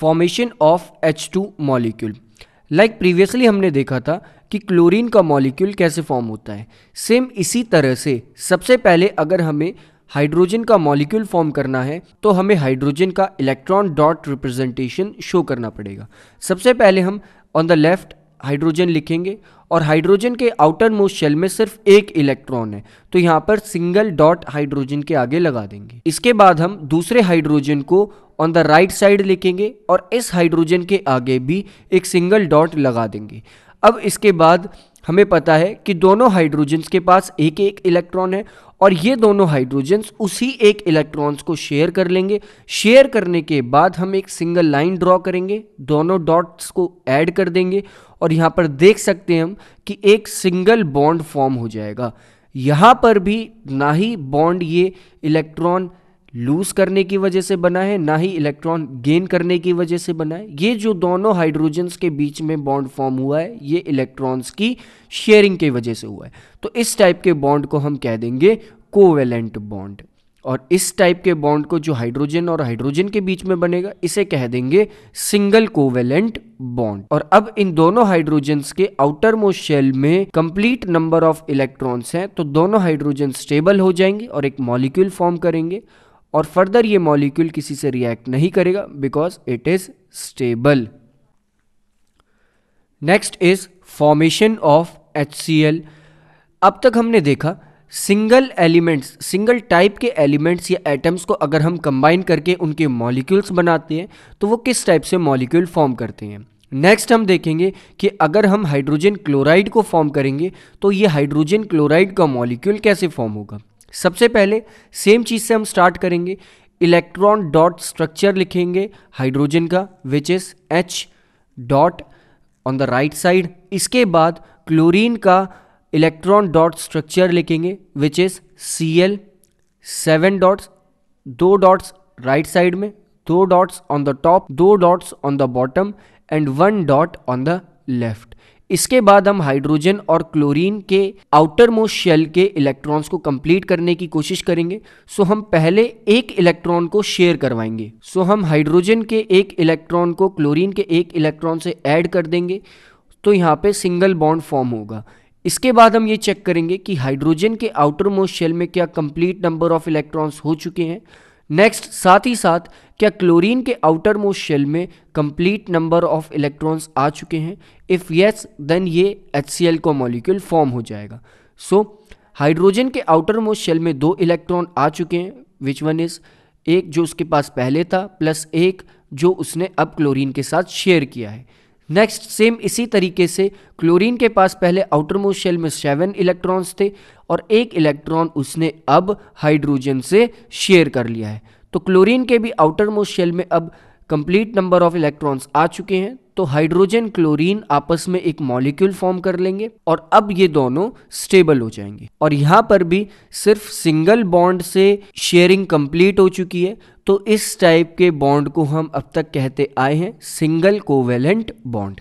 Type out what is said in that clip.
Formation of H2 molecule. Like previously हमने देखा था कि क्लोरीन का मॉलिक्यूल कैसे फॉर्म होता है। सेम इसी तरह से सबसे पहले अगर हमें हाइड्रोजन का मॉलिक्यूल फॉर्म करना है तो हमें हाइड्रोजन का इलेक्ट्रॉन डॉट रिप्रेजेंटेशन शो करना पड़ेगा। सबसे पहले हम ऑन द लेफ्ट हाइड्रोजन लिखेंगे और हाइड्रोजन के आउटर मोस्ट शेल में सिर्फ एक इलेक्ट्रॉन है, तो यहाँ पर सिंगल डॉट हाइड्रोजन के आगे लगा देंगे। इसके बाद हम दूसरे हाइड्रोजन को ऑन द राइट साइड लिखेंगे और इस हाइड्रोजन के आगे भी एक सिंगल डॉट लगा देंगे। अब इसके बाद हमें पता है कि दोनों हाइड्रोजन्स के पास एक एक इलेक्ट्रॉन है और ये दोनों हाइड्रोजन्स उसी एक इलेक्ट्रॉन्स को शेयर कर लेंगे। शेयर करने के बाद हम एक सिंगल लाइन ड्रॉ करेंगे, दोनों डॉट्स को ऐड कर देंगे और यहाँ पर देख सकते हैं हम कि एक सिंगल बॉन्ड फॉर्म हो जाएगा। यहाँ पर भी ना ही बॉन्ड ये इलेक्ट्रॉन लूज करने की वजह से बना है, ना ही इलेक्ट्रॉन गेन करने की वजह से बना है। ये जो दोनों हाइड्रोजन्स के बीच में बॉन्ड फॉर्म हुआ है ये इलेक्ट्रॉन्स की शेयरिंग की वजह से हुआ है। तो इस टाइप के बॉन्ड को हम कह देंगे कोवेलेंट बॉन्ड, और इस टाइप के बॉन्ड को जो हाइड्रोजन और हाइड्रोजन के बीच में बनेगा इसे कह देंगे सिंगल कोवेलेंट बॉन्ड। और अब इन दोनों हाइड्रोजन्स के आउटर मोस्ट शेल में कंप्लीट नंबर ऑफ इलेक्ट्रॉन्स हैं, तो दोनों हाइड्रोजन स्टेबल हो जाएंगे और एक मॉलिक्यूल फॉर्म करेंगे और फर्दर ये मॉलिक्यूल किसी से रिएक्ट नहीं करेगा because it is stable. Next is formation of HCl। अब तक हमने देखा सिंगल एलिमेंट्स, सिंगल टाइप के एलिमेंट्स या एटम्स को अगर हम कंबाइन करके उनके मॉलिक्यूल्स बनाते हैं तो वो किस टाइप से मॉलिक्यूल फॉर्म करते हैं। नेक्स्ट हम देखेंगे कि अगर हम हाइड्रोजन क्लोराइड को फॉर्म करेंगे तो ये हाइड्रोजन क्लोराइड का मॉलिक्यूल कैसे फॉर्म होगा। सबसे पहले सेम चीज़ से हम स्टार्ट करेंगे, इलेक्ट्रॉन डॉट स्ट्रक्चर लिखेंगे हाइड्रोजन का which is H dot on the right side. इसके बाद क्लोरीन का इलेक्ट्रॉन डॉट स्ट्रक्चर लिखेंगे which is Cl, 7 dots, 2 dots right side में, 2 dots on the top, 2 dots on the bottom and 1 dot on the left. इसके बाद हम hydrogen और chlorine के आउटर मोस्ट शेल के इलेक्ट्रॉन्स को कंप्लीट करने की कोशिश करेंगे। सो हम पहले एक इलेक्ट्रॉन को शेयर करवाएंगे। सो हम हाइड्रोजन के एक इलेक्ट्रॉन को क्लोरीन के एक इलेक्ट्रॉन से ऐड कर देंगे तो यहाँ पे सिंगल बॉन्ड फॉर्म होगा। इसके बाद हम ये चेक करेंगे कि हाइड्रोजन के आउटर मोस्ट शेल में क्या कंप्लीट नंबर ऑफ इलेक्ट्रॉन्स हो चुके हैं। नेक्स्ट साथ ही साथ क्या क्लोरीन के आउटर मोस्ट शेल में कंप्लीट नंबर ऑफ इलेक्ट्रॉन्स आ चुके हैं। इफ़ यस देन ये HCl को मॉलिक्यूल फॉर्म हो जाएगा। सो हाइड्रोजन के आउटर मोस्ट शेल में 2 इलेक्ट्रॉन आ चुके हैं विच वन इज एक जो उसके पास पहले था प्लस एक जो उसने अब क्लोरीन के साथ शेयर किया है। नेक्स्ट सेम इसी तरीके से क्लोरीन के पास पहले आउटर मोस्ट शेल में 7 इलेक्ट्रॉन्स थे और एक इलेक्ट्रॉन उसने अब हाइड्रोजन से शेयर कर लिया है। तो क्लोरीन के भी आउटर मोस्ट शेल में अब कंप्लीट नंबर ऑफ इलेक्ट्रॉन्स आ चुके हैं, तो हाइड्रोजन क्लोरीन आपस में एक मॉलिक्यूल फॉर्म कर लेंगे और अब ये दोनों स्टेबल हो जाएंगे। और यहाँ पर भी सिर्फ सिंगल बॉन्ड से शेयरिंग कंप्लीट हो चुकी है, तो इस टाइप के बॉन्ड को हम अब तक कहते आए हैं सिंगल कोवेलेंट बॉन्ड।